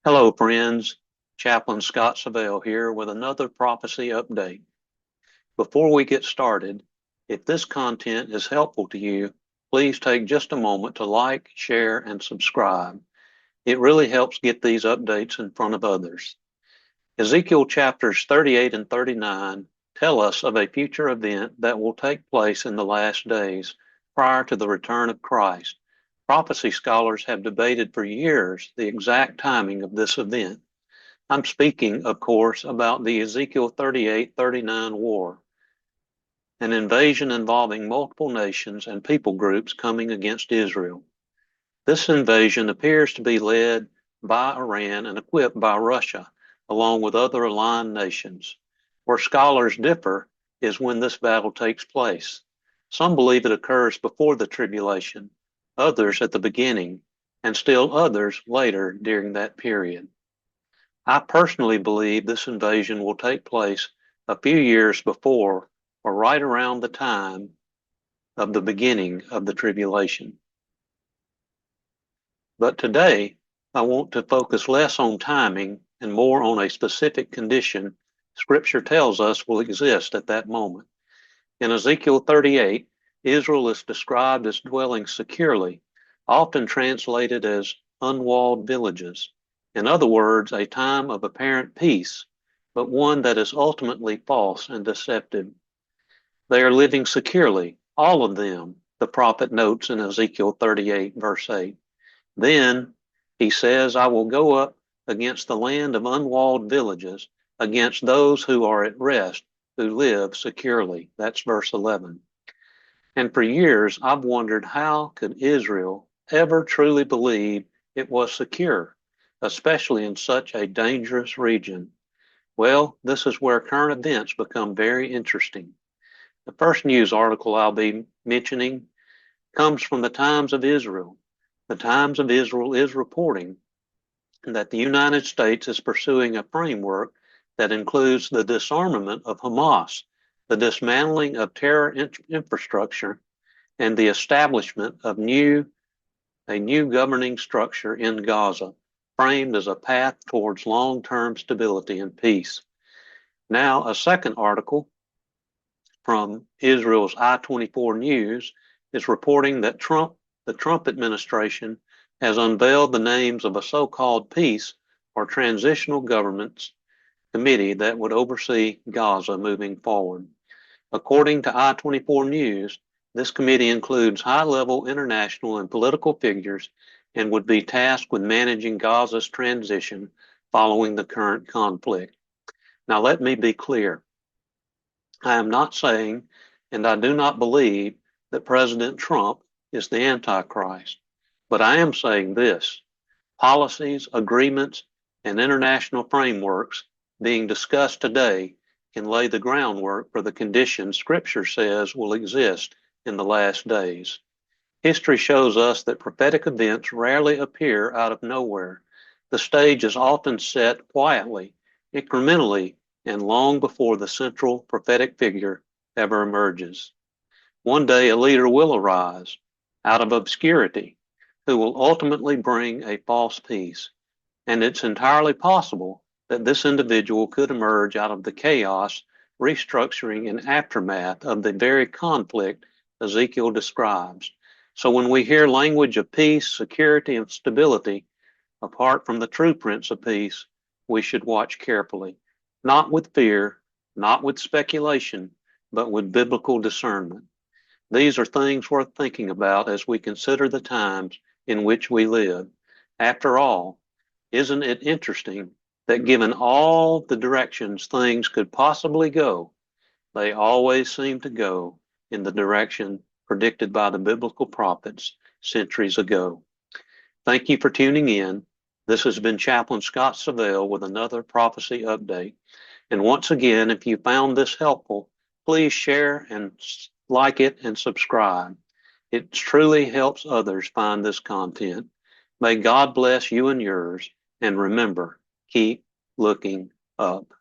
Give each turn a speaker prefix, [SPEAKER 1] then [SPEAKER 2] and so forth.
[SPEAKER 1] Hello, friends. Chaplain Scott Savell here with another prophecy update. Before we get started, if this content is helpful to you, please take just a moment to like, share, and subscribe. It really helps get these updates in front of others. Ezekiel chapters 38 and 39 tell us of a future event that will take place in the last days prior to the return of Christ. Prophecy scholars have debated for years the exact timing of this event. I'm speaking, of course, about the Ezekiel 38-39 war, an invasion involving multiple nations and people groups coming against Israel. This invasion appears to be led by Iran and equipped by Russia, along with other aligned nations. Where scholars differ is when this battle takes place. Some believe it occurs before the tribulation, others at the beginning, and still others later during that period. I personally believe this invasion will take place a few years before or right around the time of the beginning of the tribulation. But today, I want to focus less on timing and more on a specific condition Scripture tells us will exist at that moment. In Ezekiel 38, Israel is described as dwelling securely, often translated as unwalled villages. In other words, a time of apparent peace, but one that is ultimately false and deceptive. They are living securely, all of them, the prophet notes in Ezekiel 38, verse 8. Then he says, I will go up against the land of unwalled villages, against those who are at rest, who live securely. That's verse 11. And for years, I've wondered how could Israel ever truly believe it was secure, especially in such a dangerous region? Well, this is where current events become very interesting. The first news article I'll be mentioning comes from the Times of Israel. The Times of Israel is reporting that the United States is pursuing a framework that includes the disarmament of Hamas, the dismantling of terror infrastructure, and the establishment of a new governing structure in Gaza, framed as a path towards long-term stability and peace. Now, a second article from Israel's I-24 News is reporting that the Trump administration has unveiled the names of a so-called peace or transitional governments committee that would oversee Gaza moving forward. According to I-24 News, this committee includes high-level international and political figures and would be tasked with managing Gaza's transition following the current conflict. Now, let me be clear. I am not saying, and I do not believe, that President Trump is the Antichrist, but I am saying this. Policies, agreements, and international frameworks being discussed today can lay the groundwork for the conditions Scripture says will exist in the last days. History shows us that prophetic events rarely appear out of nowhere. The stage is often set quietly, incrementally, and long before the central prophetic figure ever emerges. One day a leader will arise out of obscurity who will ultimately bring a false peace, and it's entirely possible that this individual could emerge out of the chaos, restructuring, and aftermath of the very conflict Ezekiel describes. So when we hear language of peace, security, and stability, apart from the true Prince of Peace, we should watch carefully, not with fear, not with speculation, but with biblical discernment. These are things worth thinking about as we consider the times in which we live. After all, isn't it interesting that given all the directions things could possibly go, they always seem to go in the direction predicted by the biblical prophets centuries ago? Thank you for tuning in. This has been Chaplain Scott Savell with another prophecy update. And once again, if you found this helpful, please share and like it and subscribe. It truly helps others find this content. May God bless you and yours. And remember, keep looking up.